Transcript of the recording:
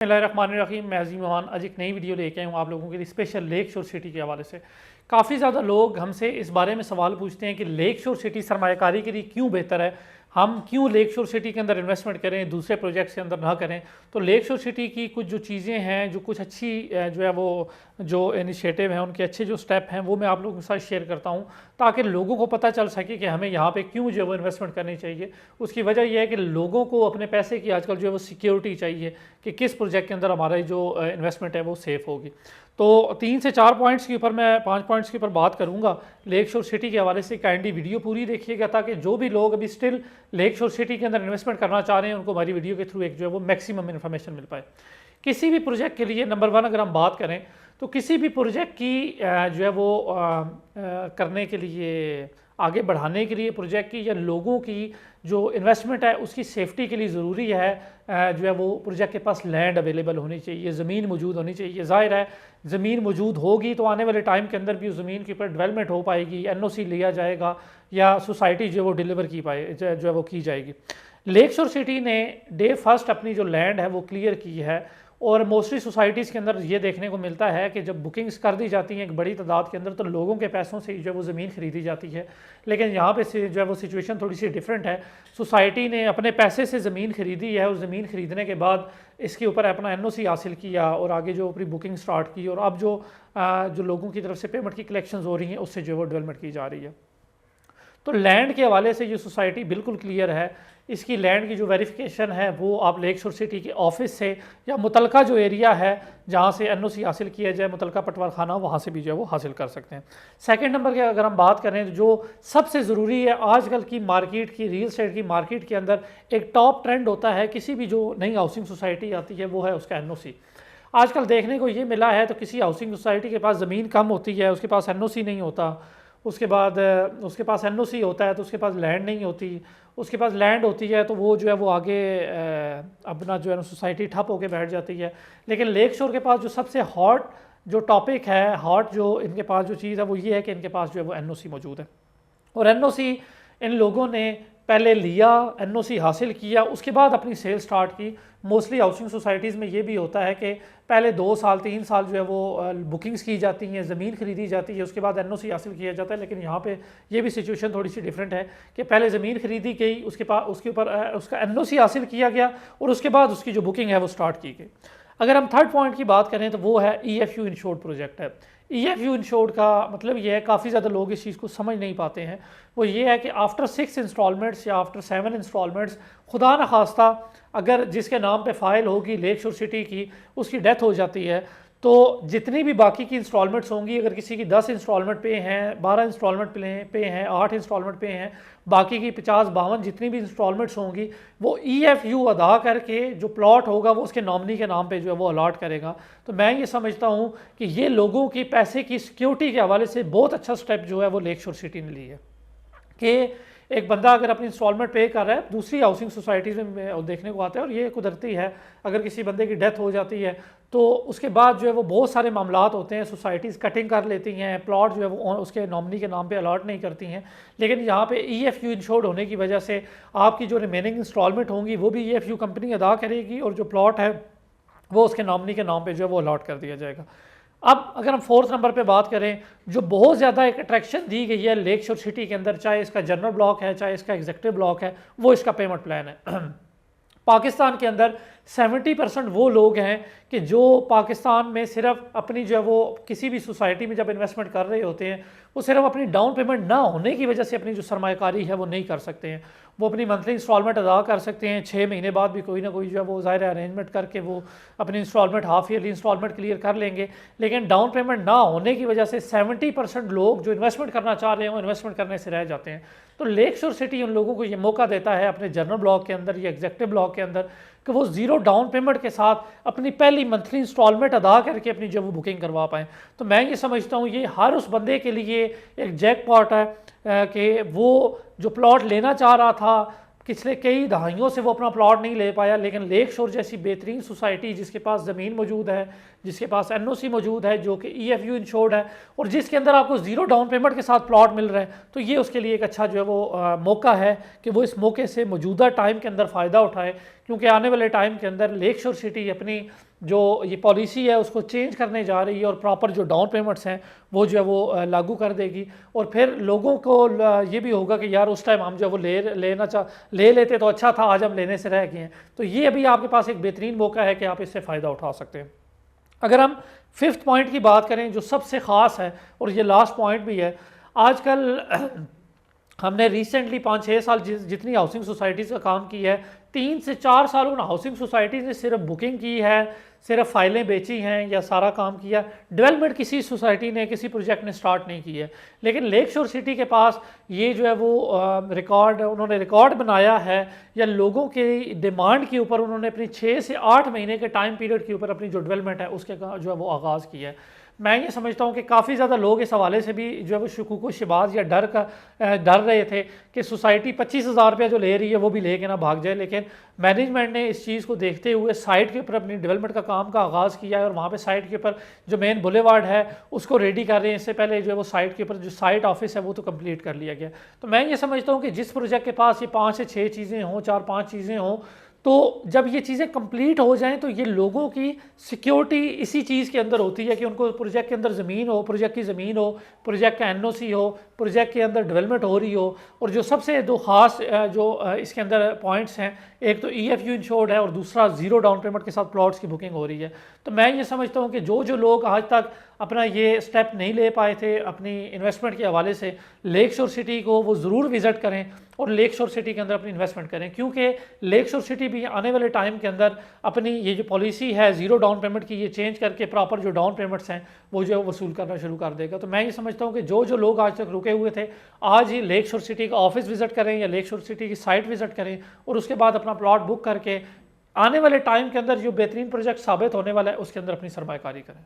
बिस्मिल्लाहिर्रहमानिर्रहीम। मैं अज़ीम मान आज एक नई वीडियो लेके आया हूँ आप लोगों के लिए स्पेशल लेक शोर सिटी के हवाले से। काफ़ी ज़्यादा लोग हमसे इस बारे में सवाल पूछते हैं कि लेक शोर सिटी सरमायाकारी के लिए क्यों बेहतर है, हम क्यों लेक शोर सिटी के अंदर इन्वेस्टमेंट करें, दूसरे प्रोजेक्ट्स के अंदर ना करें। तो लेक शोर सिटी की कुछ जो चीज़ें हैं, जो कुछ अच्छी जो है वो जो इनिशिएटिव हैं, उनके अच्छे जो स्टेप हैं वो मैं आप लोगों के साथ शेयर करता हूँ, ताकि लोगों को पता चल सके कि हमें यहाँ पे क्यों जो है वो इन्वेस्टमेंट करनी चाहिए। उसकी वजह यह है कि लोगों को अपने पैसे की आजकल जो है वो सिक्योरिटी चाहिए कि किस प्रोजेक्ट के अंदर हमारा जो इन्वेस्टमेंट है वो सेफ़ होगी। तो 3 से 4 पॉइंट्स के ऊपर मैं 5 पॉइंट्स के ऊपर बात करूंगा लेक शोर सिटी के हवाले से। काइंडली वीडियो पूरी देखिएगा ताकि जो भी लोग अभी स्टिल लेक शोर सिटी के अंदर इन्वेस्टमेंट करना चाह रहे हैं उनको हमारी वीडियो के थ्रू एक जो है वो मैक्सिमम इन्फॉर्मेशन मिल पाए। किसी भी प्रोजेक्ट के लिए नंबर 1 अगर हम बात करें तो किसी भी प्रोजेक्ट की जो है वो करने के लिए, आगे बढ़ाने के लिए प्रोजेक्ट की या लोगों की जो इन्वेस्टमेंट है उसकी सेफ्टी के लिए ज़रूरी है जो है वो प्रोजेक्ट के पास लैंड अवेलेबल होनी चाहिए, ज़मीन मौजूद होनी चाहिए। ज़ाहिर है ज़मीन मौजूद होगी तो आने वाले टाइम के अंदर भी उस ज़मीन के ऊपर डेवलपमेंट हो पाएगी, एनओसी लिया जाएगा या सोसाइटी जो वो डिलीवर की पाए जो है वो की जाएगी। लेक शोर सिटी ने डे फर्स्ट अपनी जो लैंड है वो क्लियर की है और मोस्टली सोसाइटीज़ के अंदर ये देखने को मिलता है कि जब बुकिंग्स कर दी जाती हैं एक बड़ी तादाद के अंदर तो लोगों के पैसों से जो है वो ज़मीन खरीदी जाती है। लेकिन यहाँ पे से जो है वो सिचुएशन थोड़ी सी डिफरेंट है। सोसाइटी ने अपने पैसे से ज़मीन खरीदी है और ज़मीन खरीदने के बाद इसके ऊपर अपना एनओसी हासिल किया और आगे जो अपनी बुकिंग स्टार्ट की और अब जो लोगों की तरफ से पेमेंट की कलेक्शन हो रही हैं उससे जो है वो डेवलपमेंट की जा रही है। तो लैंड के हवाले से ये सोसाइटी बिल्कुल क्लियर है। इसकी लैंड की जो वेरिफिकेशन है वो आप लेक शोर सिटी के ऑफिस से या मुतलका जो एरिया है जहाँ से एनओसी हासिल किया जाए, मुतलका पटवार खाना, वहाँ से भी जो है वो हासिल कर सकते हैं। सेकंड नंबर के अगर हम बात करें तो जो सबसे ज़रूरी है आजकल की मार्केट की, रियल एस्टेट की मार्केट के अंदर एक टॉप ट्रेंड होता है किसी भी जो नई हाउसिंग सोसाइटी आती है वो है उसका एनओसी। आजकल देखने को ये मिला है तो किसी हाउसिंग सोसाइटी के पास ज़मीन कम होती है, उसके पास एनओसी नहीं होता, उसके बाद उसके पास एनओसी होता है तो उसके पास लैंड नहीं होती, उसके पास लैंड होती है तो वो जो है वो आगे अपना जो है ना सोसाइटी ठप होकर बैठ जाती है। लेकिन लेक शोर के पास जो सबसे हॉट जो टॉपिक है, हॉट जो इनके पास जो चीज़ है वो ये है कि इनके पास जो है वो एनओसी मौजूद है। और एनओसी इन लोगों ने पहले लिया, एनओसी हासिल किया, उसके बाद अपनी सेल स्टार्ट की। मोस्टली हाउसिंग सोसाइटीज़ में ये भी होता है कि पहले 2 साल 3 साल जो है वो बुकिंग्स की जाती हैं, ज़मीन खरीदी जाती है, उसके बाद एनओसी हासिल किया जाता है। लेकिन यहाँ पे ये भी सिचुएशन थोड़ी सी डिफरेंट है कि पहले ज़मीन खरीदी गई, उसके ऊपर उसका एनओसी हासिल किया गया और उसके बाद उसकी जो बुकिंग है वो स्टार्ट की गई। अगर हम थर्ड पॉइंट की बात करें तो वो है EFU इंश्योर्ड प्रोजेक्ट है। EFU इंश्योर्ड का मतलब ये है, काफ़ी ज़्यादा लोग इस चीज़ को समझ नहीं पाते हैं। वो ये है कि आफ्टर 6 इंस्टॉलमेंट्स या आफ्टर 7 इंस्टॉलमेंट्स, खुदा न खास्ता अगर जिसके नाम पे फाइल होगी लेक शोर सिटी की उसकी डेथ हो जाती है तो जितनी भी बाकी की इंस्टॉलमेंट्स होंगी, अगर किसी की 10 इंस्टॉलमेंट पे हैं, 12 इंस्टॉलमेंट पे हैं, 8 इंस्टॉलमेंट पे हैं, बाकी की 50-52 जितनी भी इंस्टॉलमेंट्स होंगी वो EFU अदा करके जो प्लॉट होगा वो उसके नॉमिनी के नाम पे जो है वो अलॉट करेगा। तो मैं ये समझता हूँ कि ये लोगों की पैसे की सिक्योरिटी के हवाले से बहुत अच्छा स्टेप जो है वो लेक शोर सिटी ने ली है कि एक बंदा अगर अपनी इंस्टॉलमेंट पे कर रहा है, दूसरी हाउसिंग सोसाइटीज़ में देखने को आता है और ये कुदरती है, अगर किसी बंदे की डेथ हो जाती है तो उसके बाद जो है वो बहुत सारे मामलात होते हैं, सोसाइटीज़ कटिंग कर लेती हैं, प्लॉट जो है वो उसके नॉमिनी के नाम पे अलॉट नहीं करती हैं। लेकिन यहाँ पे EFU इंश्योर्ड होने की वजह से आपकी जो रिमेनिंग इंस्टॉलमेंट होंगी वो भी EFU कंपनी अदा करेगी और जो प्लॉट है वो उसके नॉमिनी के नाम पर जो है वो अलॉट कर दिया जाएगा। अब अगर हम 4th नंबर पे बात करें, जो बहुत ज़्यादा एक अट्रैक्शन दी गई है लेक शोर सिटी के अंदर, चाहे इसका जनरल ब्लॉक है चाहे इसका एग्जीक्यूटिव ब्लॉक है, वो इसका पेमेंट प्लान है। पाकिस्तान के अंदर 70% वो लोग हैं कि जो पाकिस्तान में सिर्फ अपनी जो है वो किसी भी सोसाइटी में जब इन्वेस्टमेंट कर रहे होते हैं वो सिर्फ अपनी डाउन पेमेंट ना होने की वजह से अपनी जो सरमायाकारी है वो नहीं कर सकते हैं। वो अपनी मंथली इंस्टॉलमेंट अदा कर सकते हैं, 6 महीने बाद भी कोई ना कोई जो है वो ज़ाहिर अरेंजमेंट करके वो अपनी instalment half yearly instalment clear कर लेंगे। लेकिन डाउन पेमेंट ना होने की वजह से 70% लोग जो इन्वेस्टमेंट करना चाह रहे हैं वो इन्वेस्टमेंट करने से रह जाते हैं। तो लेक शोर सिटी उन लोगों को ये मौका देता है अपने जनरल ब्लॉक के अंदर या एग्जीक्यूटिव ब्लॉक के अंदर कि वो 0 डाउन पेमेंट के साथ अपनी पहली मंथली इंस्टॉलमेंट अदा करके अपनी जो वो बुकिंग करवा पाएँ। तो मैं ये समझता हूँ ये हर उस बंदे के लिए एक जैकपॉट है कि वो जो प्लॉट लेना चाह रहा था, पिछले कई दहाइयों से वो अपना प्लॉट नहीं ले पाया, लेकिन लेक शोर जैसी बेहतरीन सोसाइटी जिसके पास ज़मीन मौजूद है, जिसके पास एनओसी मौजूद है, जो कि EFU इंश्योर्ड है और जिसके अंदर आपको 0 डाउन पेमेंट के साथ प्लॉट मिल रहा है, तो ये उसके लिए एक अच्छा जो है वो मौका है कि वो इस मौके से मौजूदा टाइम के अंदर फ़ायदा उठाए, क्योंकि आने वाले टाइम के अंदर लेक शोर सिटी अपनी जो ये पॉलिसी है उसको चेंज करने जा रही है और प्रॉपर जो डाउन पेमेंट्स हैं वो जो है वो लागू कर देगी। और फिर लोगों को ये भी होगा कि यार उस टाइम हम जो है वो ले लेते तो अच्छा था, आज हम लेने से रह गए हैं। तो ये अभी आपके पास एक बेहतरीन मौका है कि आप इससे फ़ायदा उठा सकते हैं। अगर हम फिफ्थ पॉइंट की बात करें जो सबसे ख़ास है और ये लास्ट पॉइंट भी है, आजकल हमने रिसेंटली 5-6 साल जितनी हाउसिंग सोसाइटीज़ का काम किया है, 3 से 4 साल उन हाउसिंग सोसाइटीज़ ने सिर्फ बुकिंग की है, सिर्फ फाइलें बेची हैं या सारा काम किया। डेवलपमेंट किसी सोसाइटी ने, किसी प्रोजेक्ट ने स्टार्ट नहीं की है। लेकिन लेक शोर सिटी के पास ये जो है वो उन्होंने रिकॉर्ड बनाया है, या लोगों के डिमांड के ऊपर उन्होंने अपनी 6 से 8 महीने के टाइम पीरियड के ऊपर अपनी जो डेवलपमेंट है उसके जो है वो आगाज़ किया है। मैं ये समझता हूँ कि काफ़ी ज़्यादा लोग इस हवाले से भी जो है वो शुकूक व शिबाज या डर रहे थे कि सोसाइटी 25,000 रुपया जो ले रही है वो भी लेके ना भाग जाए। लेकिन मैनेजमेंट ने इस चीज़ को देखते हुए साइट के ऊपर अपनी डेवलपमेंट का काम का आगाज़ किया है और वहाँ पे साइट के ऊपर जो मेन बुलेवार्ड है उसको रेडी कर रहे हैं। इससे पहले जो है वो साइट के ऊपर जो साइट ऑफिस है वो तो कंप्लीट कर लिया गया। तो मैं ये समझता हूँ कि जिस प्रोजेक्ट के पास ये 5 से 6 चीज़ें हों, 4-5 चीज़ें हों, तो जब ये चीज़ें कंप्लीट हो जाएं तो ये लोगों की सिक्योरिटी इसी चीज़ के अंदर होती है कि उनको प्रोजेक्ट के अंदर ज़मीन हो, प्रोजेक्ट की ज़मीन हो, प्रोजेक्ट का एनओसी हो, प्रोजेक्ट के अंदर डेवलपमेंट हो रही हो। और जो सबसे दो ख़ास जो इसके अंदर पॉइंट्स हैं, एक तो EFU इंश्योर्ड है और दूसरा ज़ीरो डाउन पेमेंट के साथ प्लॉट्स की बुकिंग हो रही है। तो मैं ये समझता हूँ कि जो लोग आज तक अपना ये स्टेप नहीं ले पाए थे अपनी इन्वेस्टमेंट के हवाले से, लेक शोर सिटी को वो ज़रूर विज़िट करें और लेक शोर सिटी के अंदर अपनी इन्वेस्टमेंट करें। क्योंकि लेक शोर सिटी भी आने वाले टाइम के अंदर अपनी ये जो पॉलिसी है ज़ीरो डाउन पेमेंट की, ये चेंज करके प्रॉपर जो डाउन पेमेंट्स हैं वो जो है वसूल करना शुरू कर देगा। तो मैं ये समझता हूँ कि जो लोग आज तक रुके हुए थे, आज ही लेक शोर सिटी का ऑफिस विज़िट करें या लेक शोर सिटी की साइट विज़िट करें और उसके बाद अपना प्लॉट बुक करके आने वाले टाइम के अंदर जो बेहतरीन प्रोजेक्ट साबित होने वाला है उसके अंदर अपनी सरमायाकारी करें।